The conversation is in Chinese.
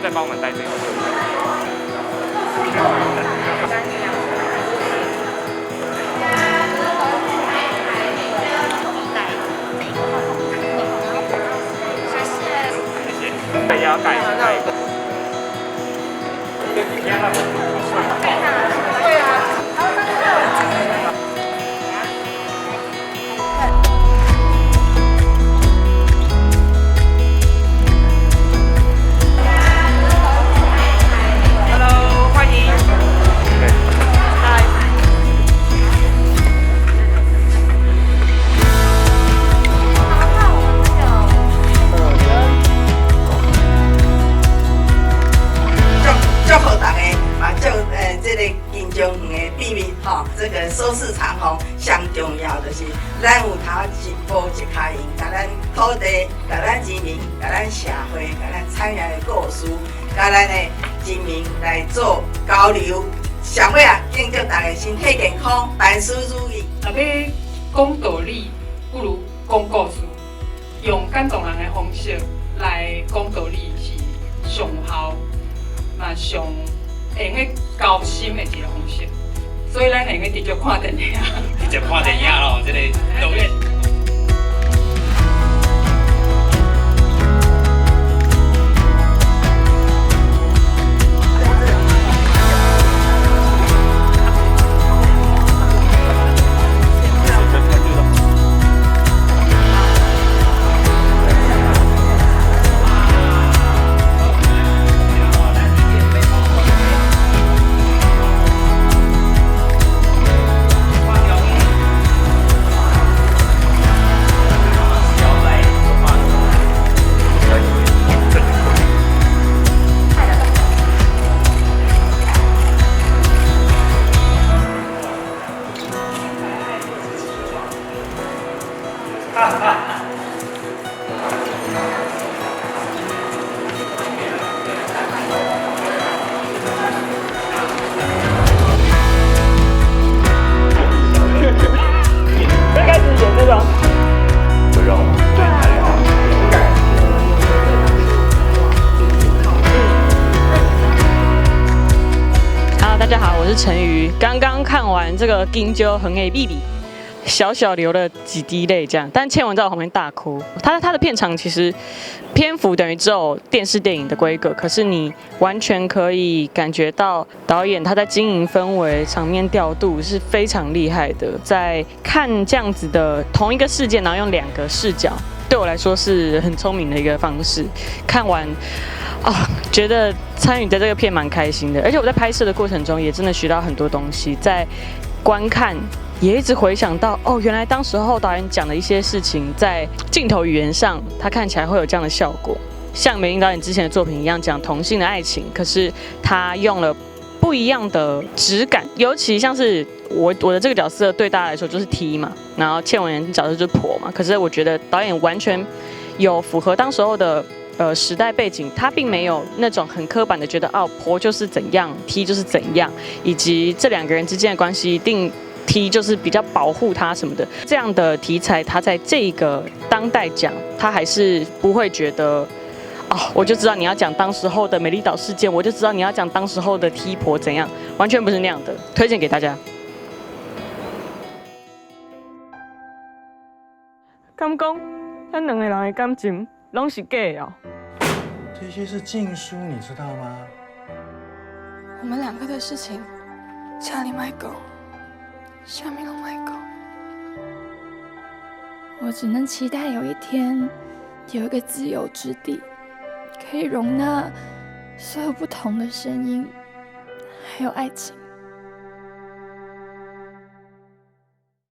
再帮我们带这个。对，要盖一个。对啊。Hello， 欢迎。嗨。祝福大家嘛，祝这个金钟园的秘密吼，这个收视长虹上重要就是咱有头一步一脚印，甲咱土地、甲咱人民、甲咱社会、甲咱产业的故事，甲咱的人民来做交流。上尾啊，敬祝大家身体健康，万事如意。若要讲道理，不如讲故事，用感动人的方式来讲道理是上有效。嘛上会用个交心的一个方式，所以咱会用个直接看电影。直接看电影咯，这个导演。我是陈瑜，刚刚看完这个《金鸠横 A B B》，小小流了几滴泪这样，但倩文在我旁边大哭。他的片长其实篇幅等于只有电视电影的规格，可是你完全可以感觉到导演他在经营氛围、场面调度是非常厉害的。在看这样子的同一个事件，然后用2个视角，对我来说是很聪明的一个方式。看完。觉得参与在这个片蛮开心的，而且我在拍摄的过程中也真的学到很多东西，在观看也一直回想到，原来当时候导演讲的一些事情，在镜头语言上，他看起来会有这样的效果。像美玲导演之前的作品一样，讲同性的爱情，可是他用了不一样的质感，尤其像是我的这个角色对大家来说就是 T 嘛，然后倩文角色就是婆嘛，可是我觉得导演完全有符合当时候的。时代背景，他并没有那种很刻板的觉得婆就是怎样，T 就是怎样，以及这2个人之间的关系一定 T 就是比较保护他什么的。这样的题材，他在这个当代讲，他还是不会觉得我就知道你要讲当时候的美丽岛事件，我就知道你要讲当时候的 T 婆怎样，完全不是那样的。推荐给大家。敢讲，咱2个人的感情拢是假的。这些是禁书，你知道吗？我们2个的事情，家里卖狗，下面都卖狗。我只能期待有一天，有一个自由之地，可以容纳所有不同的声音，还有爱情。